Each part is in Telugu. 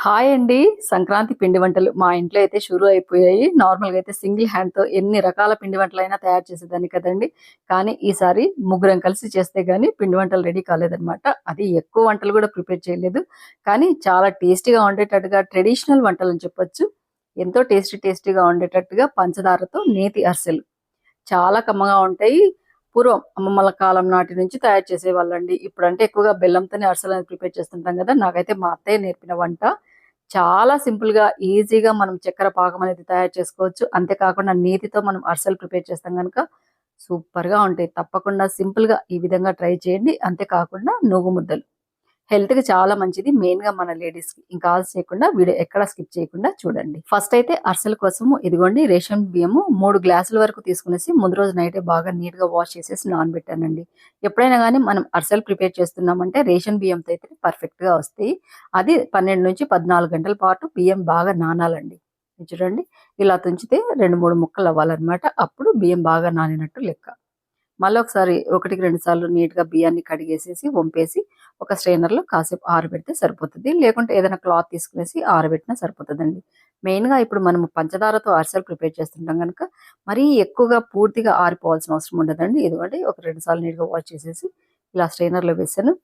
హాయ్ అండి. సంక్రాంతి పిండి వంటలు మా ఇంట్లో అయితే షురూ అయిపోయాయి. నార్మల్‌గా అయితే సింగిల్ హ్యాండ్‌తో ఎన్ని రకాల పిండి వంటలైనా తయారు చేసేదాన్ని కదండీ! కానీ ఈసారి ముగ్గురం కలిసి చేస్తే గాని పిండి వంటలు రెడీ కాలేదనమాట. అది ఎక్కువ వంటలు గూడా ప్రిపేర్ చేయలేదు. కానీ చాలా టేస్టీగా ఉండేటట్టుగా ట్రెడిషనల్ వంటలని చెప్పొచ్చు. ఎంతో టేస్టీగా ఉండేటట్టుగా పంచదారతో నేతి అరిసెలు. చాలా కమ్మగా ఉంటాయి. పూర్వం అమ్మమ్మల కాలం నాటి నుంచి తయారు చేసేవాళ్ళండి. ఇప్పుడంటే ఎక్కువగా బెల్లంతోనే అరిసెలనేది ప్రిపేర్ చేస్తుంటాం గదా! నాకైతే మా అత్తయ్య నేర్పిన వంట. చాలా సింపుల్‌గా, ఈజీగా మనం చక్కెర పాకం అనేది తయారు చేసుకోవచ్చు. అంతే కాకుండా నేతితో మనం అరిసెలు ప్రిపేర్ చేస్తాం గనుక సూపర్‌గా ఉంటాయి. తప్పకుండా సింపుల్‌గా ఈ విధంగా ట్రై చేయండి. అంతే కాకుండా నువ్వు ముద్దలు. హెల్త్‌కి చాలా మంచిది. మెయిన్‌గా మన లేడీస్‌కి. ఇంకా ఆలస్యం చేయకుండా వీడియో ఎక్కడ స్కిప్ చేయకుండా చూడండి. ఫస్ట్ అయితే అరిసెల కోసము ఇదిగోండి రేషన్ బియ్యము 3 గ్లాసుల వరకు తీసుకునేసి ముందు రోజు నైటే బాగా నీట్‌గా వాష్ చేసేసి నానబెట్టానండి. ఎప్పుడైనా గానీ మనం అరిసెలు ప్రిపేర్ చేస్తున్నామంటే రేషన్ బియ్యంతో అయితే పర్ఫెక్ట్‌గా వస్తాయి. అది 12-14 గంటల పాటు బియ్యం బాగా నానాలండి. ఇది చూడండి ఇలా తుంచితే 2, 3 ముక్కలు అవ్వాలన్నమాట. అప్పుడు బియ్యం బాగా నానినట్టు లెక్క. మళ్ళొకసారి 1కి 2 సార్లు నీట్‌గా బియ్యాన్ని కడిగేసేసి, వంపేసి, ఒక స్ట్రెయినర్‌లో కాసేపు ఆరబెడితే సరిపోతది. లేకుంటే ఏదైనా క్లాత్ తీసుకునేసి ఆరబెట్టినా సరిపోతదండి. మెయిన్‌గా ఇప్పుడు మనము పంచదారతో అరిసెలు ప్రిపేర్ చేస్తుంటాం గనక, మరీ ఎక్కువగా పూర్తిగా ఆరిపోవాల్సిన అవసరం ఉండదండి. ఇదిగోండి ఒక 2 సార్లు నీట్‌గా వాష్ చేసేసి, ఇలా స్ట్రెయినర్‌లో వేసాను.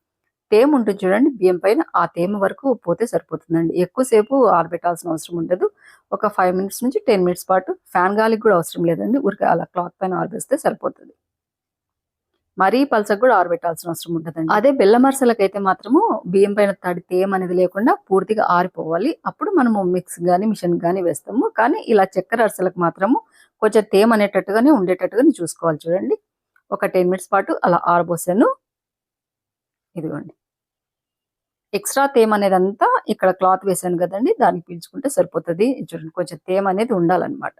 తేమ ఉంటుంది చూడండి బియ్యం పైన, ఆ తేమ వరకు పోతే సరిపోతుందండి. ఎక్కువ సేపు ఆరబెట్టాల్సిన అవసరం ఉండదు. ఒక 5 మినిట్స్ నుంచి 10 మినిట్స్ పాటు ఫ్యాన్ గాలికి గూడా అవసరం లేదండి. ఊరికే అలా క్లాత్ పైన ఆరబేస్తే సరిపోతది. మరీ పలచగా గూడా ఆరబెట్టాల్సిన అవసరం ఉండదండి. అదే బెల్లం అరిసెలకైతే మాత్రము బియ్యం పైన తడి తేమనేది లేకుండా పూర్తిగా ఆరిపోవాలి. అప్పుడు మనము మిక్సీ గాని, మిషన్‌కి గాని వేస్తాము. కానీ ఇలా చక్కెర అరిసెలకు మాత్రము కొంచెం తేమ అనేటట్టుగానే ఉండేటట్టుగానే చూసుకోవాలి చూడండి. ఒక 10 మినిట్స్ పాటు అలా ఆరబోసాను. ఇదిగోండి. ఎక్స్‌ట్రా తేమ అనేదంతా ఇక్కడ క్లాత్ వేసాను గదండీ! దానికి పీల్చుకుంటే సరిపోతది. చూడండి కొంచెం తేమ అనేది ఉండాలన్నమాట.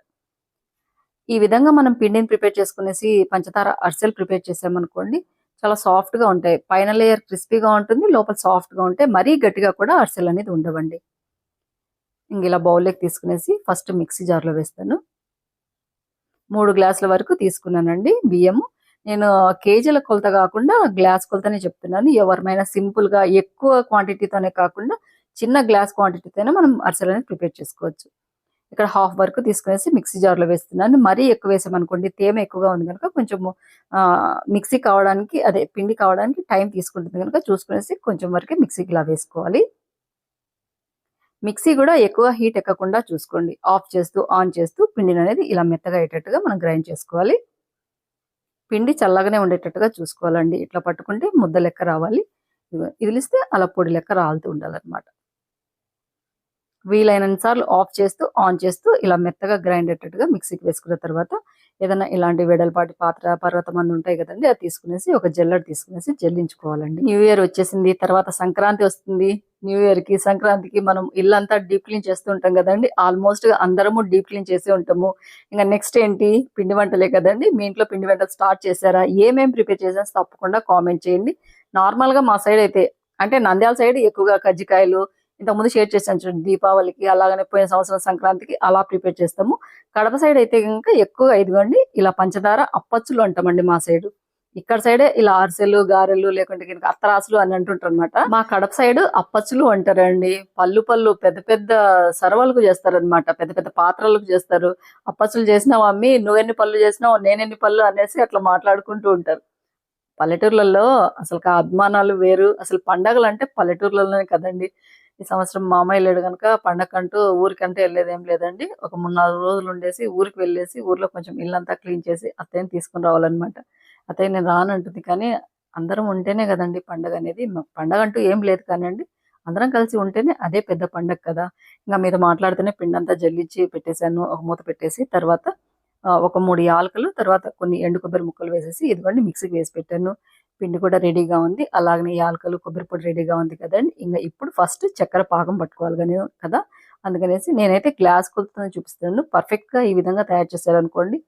ఈ విధంగా మనం పిండిని ప్రిపేర్ చేసుకునేసి పంచదార అరిసెలు ప్రిపేర్ చేసామనుకోండి, చాలా సాఫ్ట్‌గా ఉంటాయి. పైన లేయర్ క్రిస్పీగా ఉంటుంది. లోపల సాఫ్ట్‌గా ఉంటాయి. మరీ గట్టిగా కూడా అరిసెలనేది ఉండవండి. ఇలా బౌల్‌లోకి తీసుకునేసి ఫస్ట్ మిక్సీ జార్‌లో వేస్తాను. 3 గ్లాసుల వరకు తీసుకున్నానండి బియ్యము. నేను కేజీల కొలత గాకుండా గ్లాస్ కొలతనే చెప్తున్నాను. ఎవరిమైనా సింపుల్‌గా ఎక్కువ క్వాంటిటీతోనే కాకుండా చిన్న గ్లాస్ క్వాంటిటీతోనే మనం అరిసెలనేది ప్రిపేర్ చేసుకోవచ్చు. ఇక్కడ హాఫ్ వరకు తీసుకునేసి మిక్సీ జార్‌లో వేస్తున్నాను. మరీ ఎక్కువ వేసామనుకోండి తేమ ఎక్కువగా ఉంది గనుక కొంచెము మిక్సీ కావడానికి అదే పిండి కావడానికి టైం తీసుకుంటుంది గనుక చూసుకునేసి కొంచెం వరకే మిక్సీకి ఇలా వేసుకోవాలి. మిక్సీ గూడా ఎక్కువ హీట్ ఎక్కకుండా చూసుకోండి. ఆఫ్ చేస్తూ, ఆన్ చేస్తూ పిండిననేది ఇలా మెత్తగా అయ్యేటట్టుగా మనం గ్రైండ్ చేసుకోవాలి. పిండి చల్లగానే ఉండేటట్టుగా చూసుకోవాలండి. ఇట్లా పట్టుకుంటే ముద్ద లెక్క రావాలి. ఇదిలిస్తే అలా పొడి లెక్క రాలుతూ ఉండాలన్నమాట. వీలైనన్ని సార్లు ఆఫ్ చేస్తూ, ఆన్ చేస్తూ ఇలా మెత్తగా గ్రైండ్ అయ్యేటట్టుగా మిక్సీకి వేసుకున్న తర్వాత ఏదైనా ఇలాంటి వెడల్పాటి పాత్ర, పర్వతమందు ఉంటాయి గదండీ! అది తీసుకునేసి ఒక జల్లెడ తీసుకునేసి జల్లించుకోవాలండి. న్యూ ఇయర్ వచ్చేసింది. తర్వాత సంక్రాంతి వస్తుంది. న్యూ ఇయర్‌కి, సంక్రాంతికి మనం ఇల్లంతా డీప్ క్లీన్ చేస్తూ ఉంటాం గదండీ! ఆల్‌మోస్ట్‌గా అందరము డీప్ క్లీన్ చేసే ఉంటాము. ఇంక నెక్స్ట్ ఏంటి? పిండి వంటలే కదండీ! మీ ఇంట్లో పిండి వంటలు స్టార్ట్ చేశారా? ఏమేం ప్రిపేర్ చేశారో తప్పకుండా కామెంట్ చేయండి. నార్మల్‌గా మా సైడ్ అయితే అంటే నంద్యాల సైడ్ ఎక్కువగా కజ్జికాయలు ఇంతకుముందు షేర్ చేశాను చూడండి దీపావళికి, అలాగనే పోయిన సంవత్సరం సంక్రాంతికి అలా ప్రిపేర్ చేస్తాము. కడప సైడ్ అయితే గనుక ఎక్కువగా ఇదిగోండి ఇలా పంచదార అప్పచ్చులు అంటామండి మా సైడు. ఇక్కడ సైడే ఇలా అరిసెలు, గారెలు లేకుంటే గనుక అత్తరాసులు అని అంటుంటారనమాట. మా కడప సైడు అప్పచ్చులు అంటారండి. పళ్ళు పెద్ద పెద్ద సరవలకు చేస్తారనమాట. పెద్ద పెద్ద పాత్రలకు చేస్తారు. అప్పచ్చులు చేసినావా అమ్మి? నువ్వెన్ని పళ్ళు చేసినావు? నేనెన్ని పళ్ళు అనేసి అట్లా మాట్లాడుకుంటూ ఉంటారు. పల్లెటూర్లలో అసలుకి ఆ అభిమానాలు వేరు. అసలు పండగలంటే పల్లెటూర్లలోనే కదండీ! ఈ సంవత్సరం మామయ్య లేడు గనుక పండగకంటూ ఊరికంటే ఎళ్ళేదేం లేదండి. ఒక 3, 4 రోజులుండేసి ఊరికి వెళ్ళేసి ఊర్లో కొంచెం ఇల్లంతా క్లీన్ చేసి అత్తయ్యని తీసుకొని రావాలనమాట. అత్తయ్య నేను రానంటుంది కానీ అందరం ఉంటేనే గదండీ పండగనేది. పండగంటూ ఏం లేదు కానండి. అందరం కలిసి ఉంటేనే అదే పెద్ద పండగ కదా! ఇంగ మీతో మాట్లాడుతూనే పిండంతా జల్లించి పెట్టేసాను. ఒక మూత పెట్టేసి తర్వాత ఒక 3 యాలకులు, తర్వాత కొన్ని ఎండు కొబ్బరి ముక్కలు వేసేసి ఇదిగోండి మిక్సీకి వేసి పెట్టాను. పిండి కూడా రెడీగా ఉంది. అలాగనే యాలకులు, కొబ్బరి పొడి రెడీగా ఉంది కదండీ! ఇప్పుడు ఫస్ట్ చక్కెర పాకం పట్టుకోవాలి కదా! అందుకనేసి నేనైతే గ్లాస్ కొలతతోనే చూపిస్తున్నాను. పర్ఫెక్ట్‌గా ఈ విధంగా తయారు చేశారనుకోండి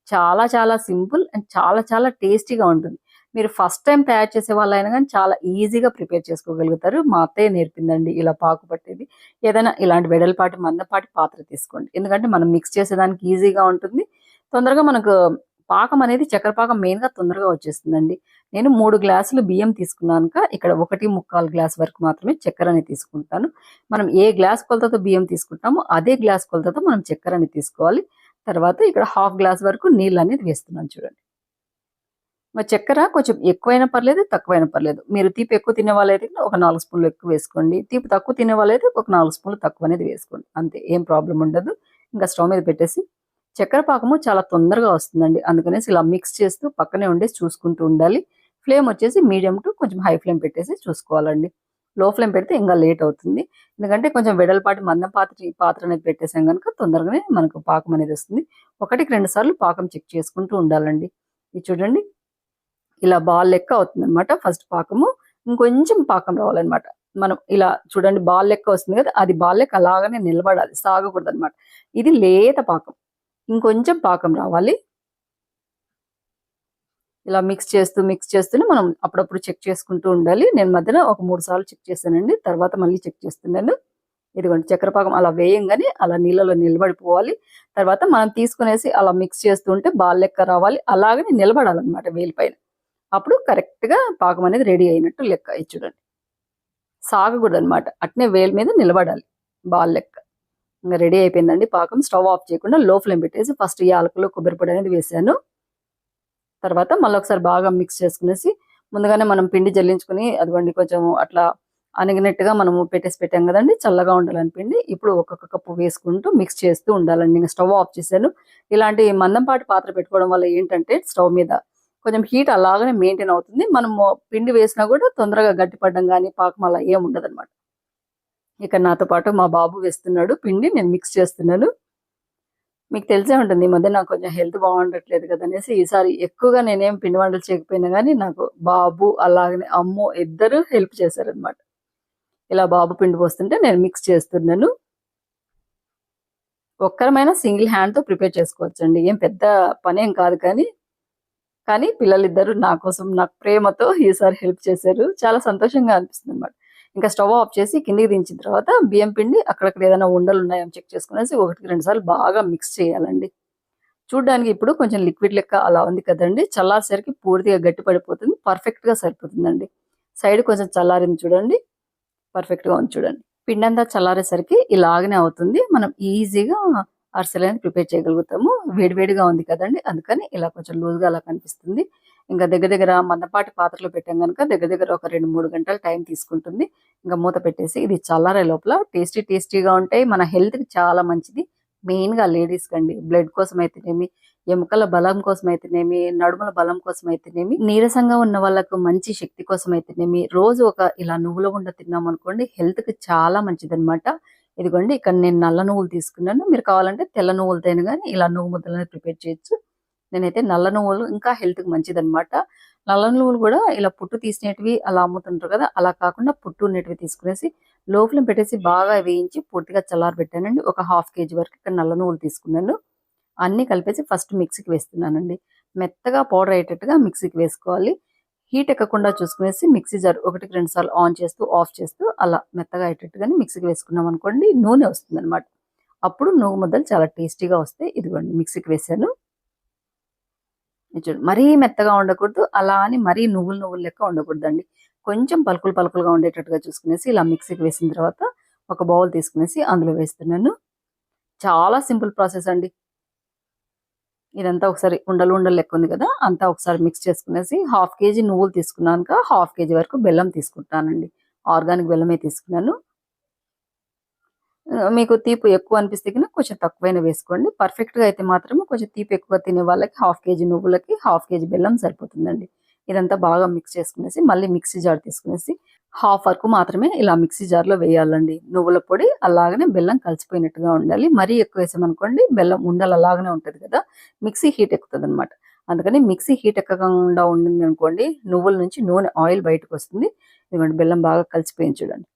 చాలా చాలా సింపుల్ అండ్ చాలా చాలా టేస్టీగా ఉంటుంది. మీరు ఫస్ట్ టైమ్ తయారు చేసే వాళ్ళైనా గానీ చాలా ఈజీగా ప్రిపేర్ చేసుకోగలుగుతారు. మా అత్తయ్య నేర్పిందండి ఇలా పాకు పట్టేది. ఏదైనా ఇలాంటి వెడల్పాటి, మందపాటి పాత్ర తీసుకోండి. ఎందుకంటే మనం మిక్స్ చేసేదానికి ఈజీగా ఉంటుంది. తొందరగా మనకు పాకం అనేది చక్కెర పాకం మెయిన్‌గా తొందరగా వచ్చేస్తుందండి. నేను 3 గ్లాసులు బియ్యం తీసుకున్నాక ఇక్కడ 1 గ్లాస్ వరకు మాత్రమే చక్కెర అనేది తీసుకుంటాను. మనం ఏ గ్లాస్ కొలతతో బియ్యం తీసుకుంటామో అదే గ్లాస్ కొలతతో మనం చక్కెర అనేది తీసుకోవాలి. తర్వాత ఇక్కడ హాఫ్ గ్లాస్ వరకు నీళ్ళనేది వేస్తున్నాను చూడండి. చక్కెర కొంచెం ఎక్కువైనా పర్లేదు, తక్కువైనా పర్లేదు. మీరు తీపి ఎక్కువ తినే వాళ్ళైతే ఒక 4 స్పూన్లు ఎక్కువ వేసుకోండి. తీపి తక్కువ తినే వాళ్ళైతే ఒక 4 స్పూన్లు తక్కువ అనేది వేసుకోండి. అంతే, ఏం ప్రాబ్లమ్ ఉండదు. ఇంకా స్టవ్ మీద పెట్టేసి చక్కెర పాకము చాలా తొందరగా వస్తుందండి. అందుకనేసి ఇలా మిక్స్ చేస్తూ పక్కనే ఉండేసి చూసుకుంటూ ఉండాలి. ఫ్లేమ్ వచ్చేసి మీడియం టు కొంచెం హై ఫ్లేమ్ పెట్టేసి చూసుకోవాలండి. లో ఫ్లేమ్ పెడితే ఇంకా లేట్ అవుతుంది. ఎందుకంటే కొంచెం వెడల్పాటి మందం పాత్ర అనేది పెట్టేసాం గనుక తొందరగానే మనకు పాకం అనేది వస్తుంది. 1కి 2 సార్లు పాకం చెక్ చేసుకుంటూ ఉండాలండి. ఇది చూడండి, ఇలా బాల్ లెక్క అవుతుందనమాట ఫస్ట్ పాకము. ఇంకొంచెం పాకం రావాలనమాట. మనం ఇలా చూడండి బాల్ లెక్క వస్తుంది కదా, అది బాల్ లెక్క అలాగనే నిలబడాలి, సాగకూడదనమాట. ఇది లేత పాకం. ఇంకొంచెం పాకం రావాలి. ఇలా మిక్స్ చేస్తూనే మనం అప్పుడప్పుడు చెక్ చేసుకుంటూ ఉండాలి. నేను మధ్యన ఒక 3 సార్లు చెక్ చేశానండి. తర్వాత మళ్ళీ చెక్ చేస్తున్నాను. ఇదిగోండి చక్కెర పాకం అలా వేయంగానే అలా నీళ్ళలో నిలబడిపోవాలి. తర్వాత మనం తీసుకునేసి అలా మిక్స్ చేస్తూ ఉంటే బాల్ లెక్క రావాలి. అలాగనే నిలబడాలన్నమాట వేలి పైన. అప్పుడు కరెక్ట్‌గా పాకం అనేది రెడీ అయినట్టు లెక్క. ఇది చూడండి. సాగకూడదనమాట. అట్నే వేలు మీద నిలబడాలి బాల్ లెక్క. ఇంక రెడీ అయిపోయిందండి పాకం. స్టవ్ ఆఫ్ చేయకుండా లో ఫ్లేమ్ పెట్టేసి ఫస్ట్ యాలకులు, కొబ్బరి పొడి అనేది వేసాను. తర్వాత మళ్ళొకసారి బాగా మిక్స్ చేసుకునేసి ముందుగానే మనం పిండి జల్లించుకొని అదిగోండి కొంచెం అట్లా అణిగినట్టుగా మనము పెట్టాం కదండి. చల్లగా ఉండాలని పిండి. ఇప్పుడు ఒక్కొక్క కప్పు వేసుకుంటూ మిక్స్ చేస్తూ ఉండాలండి. ఇంక స్టవ్ ఆఫ్ చేశాను. ఇలాంటి మందంపాటి పాత్ర పెట్టుకోవడం వల్ల ఏంటంటే స్టవ్ మీద కొంచెం హీట్ అలాగనే మెయింటైన్ అవుతుంది. మనము పిండి వేసినా కూడా తొందరగా గట్టిపడడం గానీ, పాకం అలా ఏమి ఉండదనమాట. ఇక్కడ నాతో పాటు మా బాబు వేస్తున్నాడు పిండి. నేను మిక్స్ చేస్తున్నాను. మీకు తెలిసే ఉంటుంది ఈ మధ్య నాకు కొంచెం హెల్త్ బాగుండట్లేదు కదా అనేసి ఈసారి ఎక్కువగా నేనేం పిండి వంటలు చేయకపోయినా కానీ నాకు బాబు అలాగనే అమ్ము ఇద్దరు హెల్ప్ చేశారనమాట. ఇలా బాబు పిండి పోస్తుంటే నేను మిక్స్ చేస్తున్నాను. ఒక్కరమైనా సింగిల్ హ్యాండ్‌తో ప్రిపేర్ చేసుకోవచ్చండి. ఏం పెద్ద పనేం కాదు కానీ పిల్లలిద్దరూ నా కోసం నాకు ప్రేమతో ఈసారి హెల్ప్ చేశారు. చాలా సంతోషంగా అనిపిస్తుందనమాట. ఇంకా స్టవ్ ఆఫ్ చేసి కిందకి దించిన తర్వాత బియ్యం పిండి అక్కడక్కడ ఏదైనా ఉండలు ఉన్నాయో చెక్ చేసుకునేసి 1కి 2 సార్లు బాగా మిక్స్ చేయాలండి. చూడ్డానికి ఇప్పుడు కొంచెం లిక్విడ్ లెక్క అలా ఉంది కదండీ. చల్లారేసరికి పూర్తిగా గట్టి పడిపోతుంది. పర్ఫెక్ట్‌గా సరిపోతుందండి. సైడ్ కొంచెం చల్లారింది చూడండి. పర్ఫెక్ట్‌గా ఉంది చూడండి. పిండంతా చల్లారేసరికి ఇలాగనే అవుతుంది. మనం ఈజీగా అరిసెలనేది ప్రిపేర్ చేయగలుగుతాము. వేడివేడిగా ఉంది కదండీ. అందుకని ఇలా కొంచెం లూజ్‌గా అలా కనిపిస్తుంది. ఇంకా దగ్గర దగ్గర మందపాటి పాత్రలో పెట్టాం గనుక దగ్గర దగ్గర ఒక 2, 3 గంటలు టైం తీసుకుంటుంది. ఇంకా మూత పెట్టేసి ఇది చల్లారే లోపల టేస్టీగా ఉంటాయి. మన హెల్త్‌కి చాలా మంచిది. మెయిన్‌గా లేడీస్‌కండి. బ్లడ్ కోసం అయితేనేమి, ఎముకల బలం కోసం అయితేనేమి, నడుముల బలం కోసం అయితేనేమి, నీరసంగా ఉన్న వాళ్ళకు మంచి శక్తి కోసం అయితేనేమి, రోజు ఒక ఇలా నువ్వుల ఉండ తిన్నామనుకోండి హెల్త్‌కి చాలా మంచిదనమాట. ఇదిగోండి ఇక్కడ నేను నల్ల నువ్వులు తీసుకున్నాను. మీరు కావాలంటే తెల్ల నువ్వులతోని గాని ఇలా నువ్వు ముద్దలనేది ప్రిపేర్ చేయొచ్చు. నేనైతే నల్ల నువ్వులు ఇంకా హెల్త్‌కి మంచిదనమాట. నల్ల నువ్వులు కూడా ఇలా పుట్టు తీసినేటివి అలా అమ్ముతుంటారు కదా, అలా కాకుండా పుట్టు ఉన్నటివి తీసుకునేసి లో ఫ్లేమ్ పెట్టేసి బాగా వేయించి పూర్తిగా చల్లారబెట్టానండి. ఒక హాఫ్ కేజీ వరకు ఇక్కడ నల్ల నువ్వులు తీసుకున్నాను. అన్నీ కలిపేసి ఫస్ట్ మిక్సీకి వేస్తున్నానండి. మెత్తగా పౌడర్ అయ్యేటట్టుగా మిక్సీకి వేసుకోవాలి. హీట్ ఎక్కకుండా చూసుకునేసి మిక్సీ జార్ 1కి 2 సార్లు ఆన్ చేస్తూ, ఆఫ్ చేస్తూ అలా మెత్తగా అయ్యేటట్టుగానే మిక్సీకి వేసుకున్నాం అనుకోండి నూనె వస్తుందనమాట. అప్పుడు నువ్వు ముద్దలు చాలా టేస్టీగా వస్తాయి. ఇదిగోండి మిక్సీకి వేసాను. ఇది చూడు, మరీ మెత్తగా ఉండకూడదు. అలా అని మరీ నువ్వులు లెక్క ఉండకూడదండి. కొంచెం పలుకులుగా ఉండేటట్టుగా చూసుకునేసి ఇలా మిక్సీకి వేసిన తర్వాత ఒక బౌల్ తీసుకునేసి అందులో వేస్తున్నాను. చాలా సింపుల్ ప్రాసెస్ అండి. ఇదంతా ఒకసారి ఉండలు లెక్క ఉంది కదా, అంతా ఒకసారి మిక్స్ చేసుకునేసి హాఫ్ కేజీ నువ్వులు తీసుకున్నాక హాఫ్ కేజీ వరకు బెల్లం తీసుకుంటానండి. ఆర్గానిక్ బెల్లమే తీసుకున్నాను. మీకు తీపి ఎక్కువ అనిపిస్తే గిన కొంచెం తక్కువైనా వేసుకోండి. పర్ఫెక్ట్‌గా అయితే మాత్రం కొంచెం తీపి ఎక్కువగా తినే వాళ్ళకి హాఫ్ కేజీ నువ్వులకి హాఫ్ కేజీ బెల్లం సరిపోతుందండి. ఇదంతా బాగా మిక్స్ చేసుకునేసి మళ్ళీ మిక్సీ జార్ తీసుకునేసి హాఫ్ వరకు మాత్రమే ఇలా మిక్సీ జార్‌లో వేయాలండి. నువ్వుల పొడి అలాగనే బెల్లం కలిసిపోయినట్టుగా ఉండాలి. మరీ ఎక్కువ వేసామనుకోండి బెల్లం ఉండలు అలాగనే ఉంటది కదా, మిక్సీ హీట్ ఎక్కుతదనమాట. అందుకని మిక్సీ హీట్ ఎక్కకుండా ఉండిందనుకోండి నువ్వుల నుంచి నూనె ఆయిల్ బయటకొస్తుంది. ఇదిగోండి బెల్లం బాగా కలిసిపోయింది చూడండి.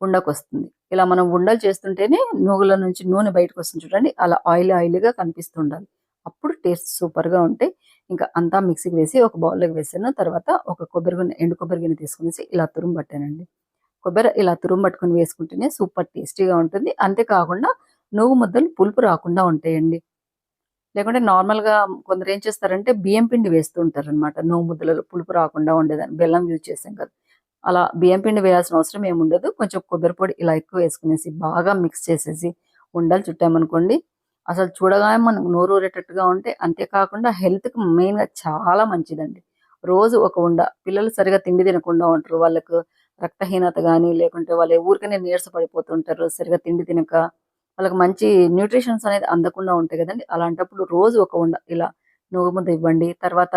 ఉండకొస్తుంది. ఇలా మనం ఉండలు చేస్తుంటేనే నువ్వుల నుంచి నూనె బయటకొస్తుంది చూడండి. అలా ఆయిలీగా కనిపిస్తుండాలి. అప్పుడు టేస్ట్ సూపర్‌గా ఉంటాయి. ఇంకా అంతా మిక్సీకి వేసి ఒక బౌల్‌లోకి వేసాను. తర్వాత ఒక ఎండు కొబ్బరి గిన్నె తీసుకునేసి ఇలా తురుము పట్టానండి. కొబ్బరి ఇలా తురుము పట్టుకొని వేసుకుంటేనే సూపర్ టేస్టీగా ఉంటుంది. అంతే కాకుండా నువ్వు ముద్దలు పులుపు రాకుండా ఉంటాయండి. లేకుంటే నార్మల్‌గా కొందరు ఏం చేస్తారంటే బియ్యం పిండి వేస్తూ ఉంటారనమాట. నువ్వు ముద్దలలో పులుపు రాకుండా ఉండేదని. బెల్లం యూజ్ చేసాం కదా! అలా బియ్యం పిండి వేయాల్సిన అవసరం ఏముండదు. కొంచెం కొబ్బరి పొడి ఇలా ఎక్కువ వేసుకునేసి బాగా మిక్స్ చేసేసి ఉండలు చుట్టామనుకోండి, అసలు చూడగానే మనకు నోరూరేటట్టుగా ఉంటాయి. అంతే కాకుండా హెల్త్‌కి మెయిన్‌గా చాలా మంచిదండి. రోజు ఒక ఉండ. పిల్లలు సరిగ్గా తిండి తినకుండా ఉంటారు. వాళ్ళకు రక్తహీనత గాని, లేకుంటే వాళ్ళు ఊరికనే నీరస పడిపోతుంటారు. సరిగ్గా తిండి తినక. వాళ్ళకి మంచి న్యూట్రిషన్స్ అనేది అందకుండా ఉంటాయి గదండీ! అలాంటప్పుడు రోజు ఒక ఉండ ఇలా నువ్వు ముద్ద ఇవ్వండి. తర్వాత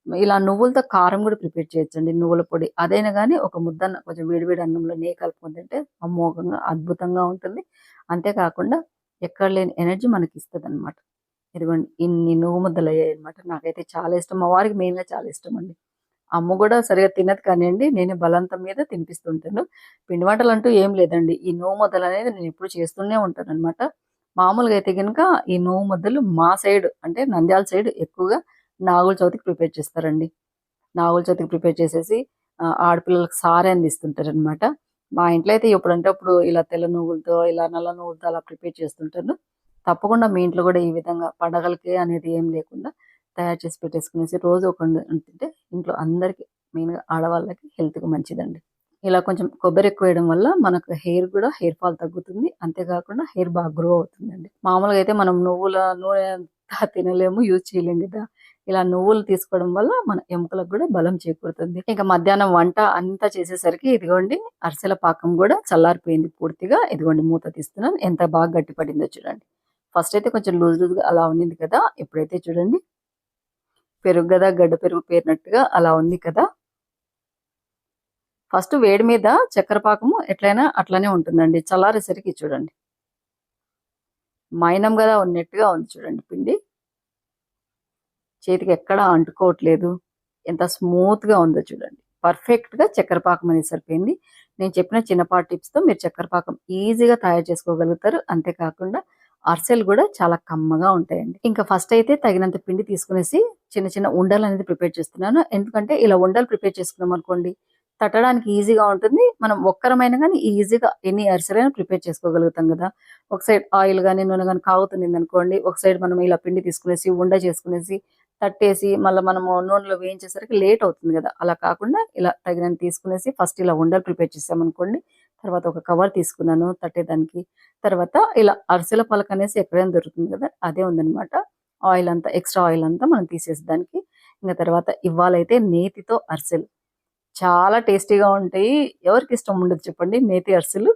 ఇలా నువ్వులతో కారం గూడా ప్రిపేర్ చేయొచ్చండి. నువ్వుల పొడి. అదైనా గాని ఒక ముద్దన్న కొంచెం వేడి వేడి అన్నంలో నెయ్యి కలుపుకొని తింటే అమోఘంగా అద్భుతంగా ఉంటుంది. అంతే కాకుండా ఎక్కడ లేని ఎనర్జీ మనకిస్తదనమాట. ఇదిగోండి ఇన్ని నువ్వు ముద్దలయ్యాయన్నమాట. నాకైతే చాలా ఇష్టం. మా వారికి మెయిన్‌గా చాలా ఇష్టమండి. అమ్మ గూడా సరిగ్గా తినదు కానియండి. నేనే బలవంతం మీద తినిపిస్తుంటాను. పిండి వంటలంటూ ఏం లేదండి. ఈ నువ్వు ముద్దలనేది నేనెప్పుడు చేస్తూనే ఉంటాననమాట. మామూలుగా అయితే గనుక ఈ నువ్వు ముద్దలు మా సైడ్ అంటే నంద్యాల సైడ్ ఎక్కువగా నాగుల చవితికి ప్రిపేర్ చేస్తారండి. నాగుల చవితికి ప్రిపేర్ చేసేసి ఆడపిల్లలకి సారె అందిస్తుంటారనమాట. మా ఇంట్లో అయితే ఎప్పుడంటే అప్పుడు ఇలా తెల్ల నువ్వులతో, ఇలా నల్ల నువ్వులతో అలా ప్రిపేర్ చేస్తుంటాను. తప్పకుండా మీ ఇంట్లో గూడా ఈ విధంగా పండగలకి అనేది ఏం లేకుండా తయారు చేసి పెట్టేసుకునేసి రోజు ఒక తింటే ఇంట్లో అందరికి మెయిన్‌గా ఆడవాళ్ళకి హెల్త్‌కి మంచిదండి. ఇలా కొంచెం కొబ్బరి ఎక్కువేయడం వల్ల మనకు హెయిర్ గూడా హెయిర్ ఫాల్ తగ్గుతుంది. అంతే కాకుండా హెయిర్ బాగా గ్రో అవుతుందండి. మామూలుగా అయితే మనం నువ్వుల నూనె అంతా తినలేము, యూజ్ చేయలేం గదా! ఇలా నువ్వులు తీసుకోవడం వల్ల మన ఎముకలకు గూడా బలం చేకూరుతుంది. ఇక మధ్యాహ్నం వంట అంతా చేసేసరికి ఇదిగోండి అరిసెల పాకం గూడా చల్లారిపోయింది పూర్తిగా. ఇదిగోండి మూత తీస్తున్నాను. ఎంత బాగా గట్టి పడిందో చూడండి. ఫస్ట్ అయితే కొంచెం లూజ్‌గా అలా ఉన్నింది కదా! ఇప్పుడైతే చూడండి పెరుగు గదా! గడ్డ పెరుగు పేరినట్టుగా అలా ఉంది కదా! ఫస్ట్ వేడి మీద చక్కెర పాకము ఎట్లైనా అట్లనే ఉంటుందండి. చల్లారేసరికి చూడండి. మైనం గదా ఉన్నట్టుగా ఉంది చూడండి పిండి. చేతికి ఎక్కడా అంటుకోవట్లేదు. ఎంత స్మూత్‌గా ఉందో చూడండి. పర్ఫెక్ట్‌గా చక్కెర పాకం అనేది సరిపోయింది. నేను చెప్పిన చిన్నపాటి టిప్స్‌తో మీరు చక్కెర పాకం ఈజీగా తయారు చేసుకోగలుగుతారు. అంతే కాకుండా అరిసెలు గూడా చాలా కమ్మగా ఉంటాయండి. ఇంకా ఫస్ట్ అయితే తగినంత పిండి తీసుకునేసి చిన్న చిన్న ఉండలనేది ప్రిపేర్ చేస్తున్నాను. ఎందుకంటే ఇలా ఉండలు ప్రిపేర్ చేసుకున్నామనుకోండి తట్టడానికి ఈజీగా ఉంటుంది. మనం ఒక్కరమైనా గానీ ఈజీగా ఎన్ని అరిసెలైనా ప్రిపేర్ చేసుకోగలుగుతాం గదా! ఒక సైడ్ ఆయిల్ గాని, నూనె గాని కాగుతునిందనుకోండి, ఒక సైడ్ మనం ఇలా పిండి తీసుకునేసి, ఉండ చేసుకునేసి, తట్టేసి, మళ్ళా మనము నూనెలో వేయించేసరికి లేట్ అవుతుంది గదా! అలా కాకుండా ఇలా తగినంత తీసుకునేసి, ఫస్ట్ ఇలా ఉండలు ప్రిపేర్ చేసామనుకోండి, తర్వాత ఒక కవర్ తీసుకున్నాను తట్టేదానికి. తర్వాత ఇలా అరిసెల పలకనేసి ఎక్కడైనా దొరుకుతుంది గదా! అదే ఉందనమాట. ఆయిల్ అంతా ఎక్స్‌ట్రా ఆయిల్ అంతా మనం తీసేసి దానికి. ఇంక తర్వాత ఇవ్వాలైతే నేతితో అరిసెలు. చాలా టేస్టీగా ఉంటాయి. ఎవరికిష్టం ఉండదు చెప్పండి నేతి అరిసెలు.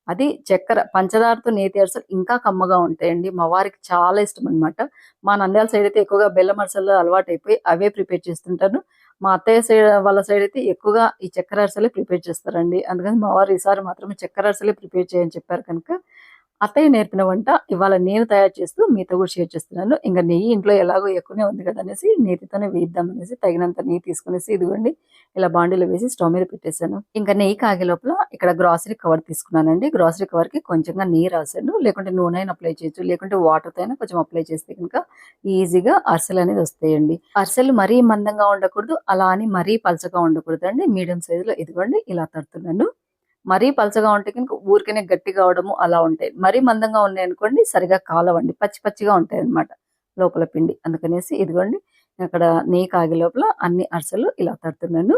అది చక్కెర పంచదారతో నేతి అరిసెలు ఇంకా కమ్మగా ఉంటాయండి. మా వారికి చాలా ఇష్టమనమాట. మా నంద్యాల సైడ్ అయితే ఎక్కువగా బెల్లం అరిసెలు అలవాటైపోయి అవే ప్రిపేర్ చేస్తుంటాను. మా అత్తయ్య వాళ్ళ సైడ్ అయితే ఎక్కువగా ఈ చక్కెర అరిసెలే ప్రిపేర్ చేస్తారండి. అందుకని మా వారు ఈసారి మాత్రం చక్కెర అరిసెలే ప్రిపేర్ చేయని చెప్పారు కనుక అత్తయ్య నేర్పిన వంట ఇవాళ నేను తయారు చేస్తూ మీతో కూడా షేర్ చేస్తున్నాను. ఇంక నెయ్యి ఇంట్లో ఎలాగో ఎక్కువనే ఉంది కదా! అనేసి నేతితోనే వేయిద్దామనేసి తగినంత నెయ్యి తీసుకొనేసి ఇదిగోండి ఇలా బాండీలో వేసి స్టవ్ మీద పెట్టేసాను. ఇంకా నెయ్యి కాగే లోపల ఇక్కడ గ్రాసరీ కవర్ తీసుకున్నానండి. గ్రాసరీ కవర్‌కి కొంచెంగా నెయ్యి రాసాను. లేకుంటే నూనె అయినా అప్లై చేయొచ్చు. లేకుంటే వాటర్‌తో అయినా కొంచెం అప్లై చేస్తే గనుక ఈజీగా అరిసెలనేది వస్తాయండి. అరిసెలు మరీ మందంగా ఉండకూడదు. అలా అని మరీ పలచగా ఉండకూడదండి. మీడియం సైజులో ఇదిగోండి ఇలా తడుతున్నాను. మరీ పలచగా ఉంటే గనుక ఊరికనే గట్టిగా అవ్వడము అలా ఉంటాయి. మరీ మందంగా ఉన్నాయనుకోండి సరిగ్గా కాలవండి. పచ్చి పచ్చిగా ఉంటాయన్నమాట లోపల పిండి. అందుకనేసి ఇదిగోండి అక్కడ నెయ్యి కాగే లోపల అన్ని అరిసెలు ఇలా తడుతున్నాను.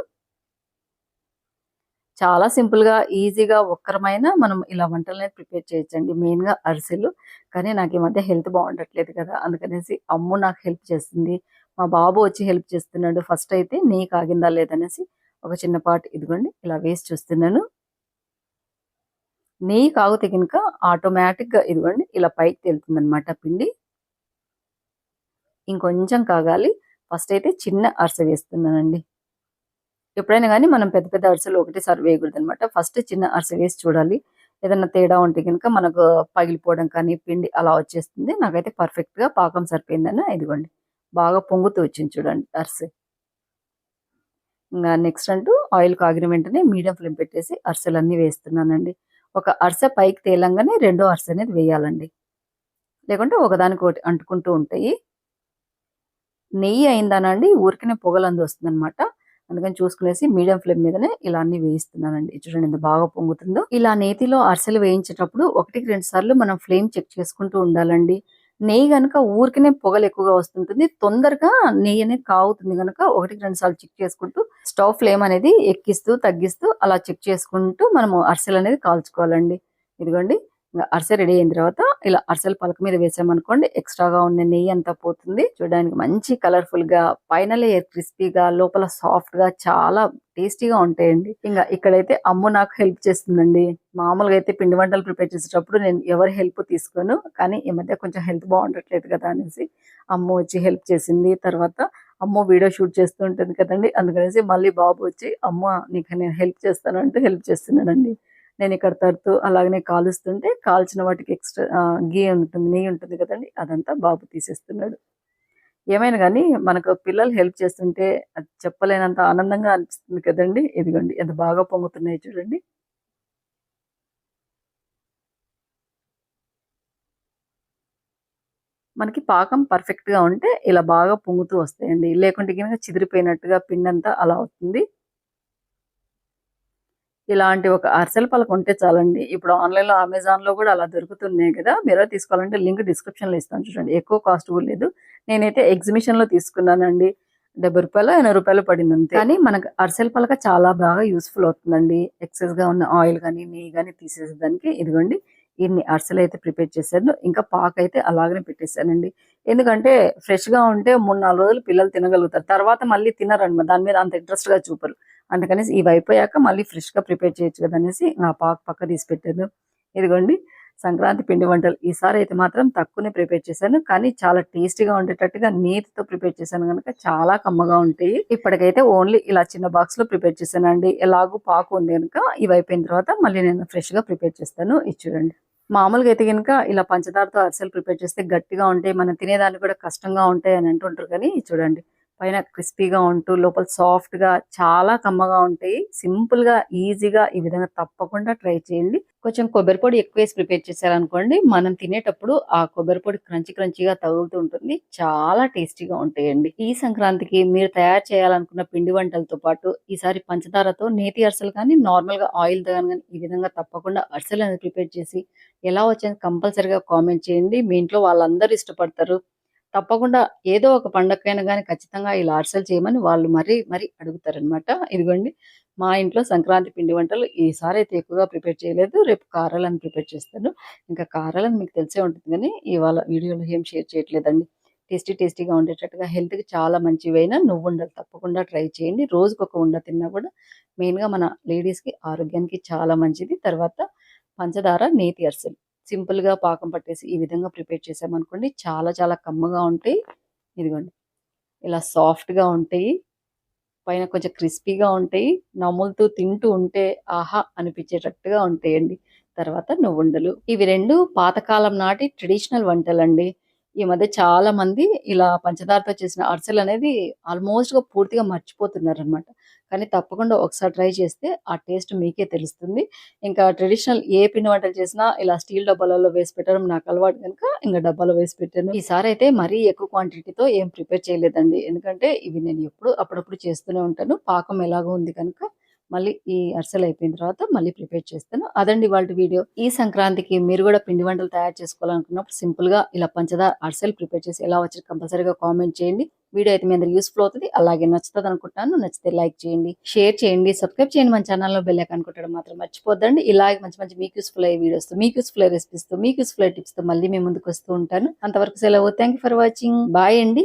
చాలా సింపుల్‌గా, ఈజీగా ఒక్కరమైనా మనం ఇలా వంటలనేది ప్రిపేర్ చేయొచ్చండి. మెయిన్‌గా అరిసెలు. కానీ నాకు ఈ మధ్య హెల్త్ బాగుండట్లేదు కదా! అందుకనేసి అమ్ము నాకు హెల్ప్ చేస్తుంది. మా బాబు వచ్చి హెల్ప్ చేస్తున్నాడు. ఫస్ట్ అయితే నెయ్యి కాగిందా లేదనేసి ఒక చిన్న పాటు ఇదిగోండి ఇలా వేసి చూస్తున్నాను. నెయ్యి కాగితే గనుక ఆటోమేటిక్‌గా ఇదిగోండి ఇలా పైకి తేలుతుందనమాట పిండి. ఇంకొంచెం కాగాలి. ఫస్ట్ అయితే చిన్న అరిసె వేస్తున్నానండి. ఎప్పుడైనా గానీ మనం పెద్ద పెద్ద అరిసెలు ఒకటేసారి వేయకూడదనమాట. ఫస్ట్ చిన్న అరిసె వేసి చూడాలి. ఏదన్నా తేడా ఉంటే గనుక మనకు పగిలిపోవడం కానీ, పిండి అలా వచ్చేస్తుంది. నాకైతే పర్ఫెక్ట్‌గా పాకం సరిపోయిందని ఇదిగోండి. బాగా పొంగుతూ వచ్చింది చూడండి అరిసె. ఇంగా నెక్స్ట్ అంటూ ఆయిల్ కాగిన వెంటనే మీడియం ఫ్లేమ్ పెట్టేసి అరిసెలన్నీ వేస్తున్నానండి. ఒక అరిసె పైకి తేలంగానే రెండో అరిసె అనేది వేయాలండి. లేకుంటే ఒకదానికొకటి అంటుకుంటూ ఉంటాయి. నెయ్యి అయిందానండి ఊరికనే పొగలందొస్తుందనమాట. అందుకని చూసుకునేసి మీడియం ఫ్లేమ్ మీదనే ఇలా అన్నీ వేయిస్తున్నానండి. చూడండి ఎంత బాగా పొంగుతుందో. ఇలా నేతిలో అరిసెలు వేయించేటప్పుడు 1కి 2 సార్లు మనం ఫ్లేమ్ చెక్ చేసుకుంటూ ఉండాలండి. నెయ్యి గనుక ఊరికనే పొగలు ఎక్కువగా వస్తుంటుంది. తొందరగా నెయ్యి అనేది కాగుతుంది గనుక 1కి 2 సార్లు చెక్ చేసుకుంటూ స్టవ్ ఫ్లేమ్ అనేది ఎక్కిస్తూ, తగ్గిస్తూ అలా చెక్ చేసుకుంటూ మనము అరిసెలనేది కాల్చుకోవాలండి. ఇదిగోండి అరిసె రెడీ అయిన తర్వాత ఇలా అరిసెల పలక మీద వేసామనుకోండి ఎక్స్ట్రాగా ఉన్న నెయ్యి అంతా పోతుంది. చూడడానికి మంచి కలర్ఫుల్ గా, పైన లేయర్ క్రిస్పీగా, లోపల సాఫ్ట్ గా చాలా టేస్టీగా ఉంటాయండి. ఇంకా ఇక్కడైతే అమ్ము నాకు హెల్ప్ చేస్తుందండి. మామూలుగా అయితే పిండి వంటలు ప్రిపేర్ చేసేటప్పుడు నేను ఎవరి హెల్ప్ తీసుకోను. కానీ ఈ మధ్య కొంచెం హెల్త్ బాగుండట్లేదు కదా అనేసి అమ్మ వచ్చి హెల్ప్ చేసింది. తర్వాత అమ్మ వీడియో షూట్ చేస్తూ ఉంటుంది కదండి, అందుకనేసి మళ్ళీ బాబు వచ్చి అమ్మ నీకు నేను హెల్ప్ చేస్తాను అంటూ హెల్ప్ చేస్తున్నాడండి. నేను ఇక్కడ తడుతూ అలాగనే కాలుస్తుంటే కాల్చిన వాటికి ఎక్స్ట్రా గీ ఉంటుంది, నెయ్యి ఉంటుంది కదండి, అదంతా బాబు తీసేస్తున్నాడు. ఏమైనా గానీ మనకు పిల్లలు హెల్ప్ చేస్తుంటే అది చెప్పలేనంత ఆనందంగా అనిపిస్తుంది కదండీ! ఇదిగోండి ఎంత బాగా పొంగుతున్నాయో చూడండి. మనకి పాకం పర్ఫెక్ట్‌గా ఉంటే ఇలా బాగా పొంగుతూ వస్తాయండి. లేకుంటే గనుక చిదిరిపోయినట్టుగా పిండంతా అలా అవుతుంది. ఇలాంటి ఒక అరిసెల పలక ఉంటే చాలండి. ఇప్పుడు ఆన్‌లైన్‌లో, అమెజాన్‌లో గూడా అలా దొరుకుతున్నాయి గదా! మీరు తీసుకోవాలంటే లింక్ డిస్క్రిప్షన్‌లో ఇస్తాను చూడండి. ఎక్కువ కాస్ట్ కూడా లేదు. నేనైతే ఎగ్జిబిషన్‌లో తీసుకున్నానండి. రూ. 70 80 పడిందంతే. కానీ మనకు అరిసెల పలక చాలా బాగా యూజ్‌ఫుల్ అవుతుందండి. ఎక్సెస్‌గా ఉన్న ఆయిల్ గాని, నెయ్యి గాని తీసేసేదానికి. ఇదిగోండి ఇన్ని అరిసెలైతే ప్రిపేర్ చేశాను. ఇంకా పాకైతే అలాగనే పెట్టేసానండి. ఎందుకంటే ఫ్రెష్‌గా ఉంటే 3, 4 రోజులు పిల్లలు తినగలుగుతారు. తర్వాత మళ్ళీ తినరనమాట. దాని మీద అంత ఇంట్రెస్ట్‌గా చూపరు. అందుకనేసి ఇవయిపోయాక మళ్ళీ ఫ్రెష్‌గా ప్రిపేర్ చేయొచ్చు కదా! అనేసి ఆ పాకు పక్క తీసి పెట్టాను. ఇదిగోండి సంక్రాంతి పిండి వంటలు. ఈసారైతే మాత్రం తక్కువనే ప్రిపేర్ చేశాను. కానీ చాలా టేస్టీగా ఉండేటట్టుగా నేతితో ప్రిపేర్ చేశాను గనుక చాలా కమ్మగా ఉంటాయి. ఇప్పటికైతే ఓన్లీ ఇలా చిన్న బాక్స్‌లో ప్రిపేర్ చేశానండి. ఎలాగో పాకు ఉంది గనుక ఇవయిపోయిన తర్వాత మళ్ళీ నేను ఫ్రెష్‌గా ప్రిపేర్ చేస్తాను. ఇది చూడండి. మామూలుగా అయితే గనుక ఇలా పంచదారతో అరిసెలు ప్రిపేర్ చేస్తే గట్టిగా ఉంటాయి. మనం తినేదానికి కూడా కష్టంగా ఉంటాయి అని అంటుంటారు కానీ చూడండి పైన క్రిస్పీగా ఉంటూ లోపల సాఫ్ట్‌గా చాలా కమ్మగా ఉంటాయి. సింపుల్‌గా, ఈజీగా ఈ విధంగా తప్పకుండా ట్రై చేయండి. కొంచెం కొబ్బరి పొడి ఎక్కువేసి ప్రిపేర్ చేశారనుకోండి, మనం తినేటప్పుడు ఆ కొబ్బరి పొడి క్రంచీ క్రంచీగా తగులుతూ ఉంటుంది. చాలా టేస్టీగా ఉంటాయండి. ఈ సంక్రాంతికి మీరు తయారు చేయాలనుకున్న పిండి వంటలతో పాటు ఈసారి పంచదారతో నేతి అరిసెలు కానీ, నార్మల్‌గా ఆయిల్‌తో గాని ఈ విధంగా తప్పకుండా అరిసెలనేది ప్రిపేర్ చేసి ఎలా వచ్చాయో కంపల్సరీగా కామెంట్ చేయండి. మీ ఇంట్లో వాళ్ళందరూ ఇష్టపడతారు. తప్పకుండా ఏదో ఒక పండగకైనా గాని ఖచ్చితంగా ఇలా అరిసెలు చేయమని వాళ్ళు మరీ అడుగుతారనమాట. ఇదిగోండి మా ఇంట్లో సంక్రాంతి పిండి వంటలు ఈసారైతే ఎక్కువగా ప్రిపేర్ చేయలేదు. రేపు కారాలను ప్రిపేర్ చేస్తాను. ఇంకా కారాలను మీకు తెలిసే ఉంటుంది గానీ, ఇవాళ వీడియోలో ఏం షేర్ చేయట్లేదండి. టేస్టీగా ఉండేటట్టుగా హెల్త్‌కి చాలా మంచివైన నువ్వుండలు తప్పకుండా ట్రై చేయండి. రోజుకొక ఉండ తిన్నా కూడా మెయిన్‌గా మన లేడీస్‌కి ఆరోగ్యానికి చాలా మంచిది. తర్వాత పంచదార, నేతి అరిసెలు. సింపుల్‌గా పాకం పట్టేసి ఈ విధంగా ప్రిపేర్ చేశామనుకోండి చాలా కమ్మగా ఉంటాయి. ఇదిగోండి ఇలా సాఫ్ట్‌గా ఉంటాయి. పైన కొంచెం క్రిస్పీగా ఉంటాయి. నములుతూ తింటూ ఉంటే ఆహా! అనిపించేటట్టుగా ఉంటాయండి. తర్వాత నువ్వుండలు. ఇవి 2 పాతకాలం నాటి ట్రెడిషనల్ వంటలండి. ఈ మధ్య చాలా మంది ఇలా పంచదారతో చేసిన అరిసెలనేది ఆల్‌మోస్ట్‌గా పూర్తిగా మర్చిపోతున్నారనమాట. కానీ తప్పకుండా ఒకసారి ట్రై చేస్తే ఆ టేస్ట్ మీకే తెలుస్తుంది. ఇంకా ట్రెడిషనల్ ఏ పిండి వంటలు చేసినా ఇలా స్టీల్ డబ్బాలలో వేసి పెట్టడం నాకు అలవాటు గనుక ఇంక డబ్బాలో వేసి పెట్టాను. ఈసారైతే మరీ ఎక్కువ క్వాంటిటీతో ఏం ప్రిపేర్ చేయలేదండి. ఎందుకంటే ఇవి నేను ఎప్పుడు అప్పుడప్పుడు చేస్తూనే ఉంటాను. పాకం ఎలాగో ఉంది కనుక మళ్ళీ ఈ అరిసెలు అయిపోయిన తర్వాత మళ్ళీ ప్రిపేర్ చేస్తాను. అదండి ఇవాల్టి వీడియో. ఈ సంక్రాంతికి మీరు గూడా పిండి వంటలు తయారు చేసుకోవాలనుకున్నప్పుడు సింపుల్‌గా ఇలా పంచదార అరిసెలు ప్రిపేర్ చేసి ఎలా వచ్చాయో కంపల్సరీగా కామెంట్ చేయండి. వీడియో అయితే మీ అందరికి యూజ్‌ఫుల్ అవుతది. అలాగే నచ్చుతదనుకుంటున్నాను. నచ్చితే లైక్ చేయండి, షేర్ చేయండి, సబ్స్క్రైబ్ చేయండి మన ఛానెల్‌లో బెల్ ఐకాన్ కొట్టడం మాత్రం మర్చిపోద్దండి. ఇలాగే మంచి మీకు యూజ్‌ఫుల్ అయ్యే వీడియోస్‌తో, మీకు యూజ్‌ఫుల్ అయ్యే రెసిపీస్‌తో, మీకు యూజ్‌ఫుల్ అయ్యే టిప్స్‌తో మళ్ళీ మీ ముందుకొస్తూ ఉంటాను. అంతవరకు సెలవు. Thank you for watching. Bye అండి.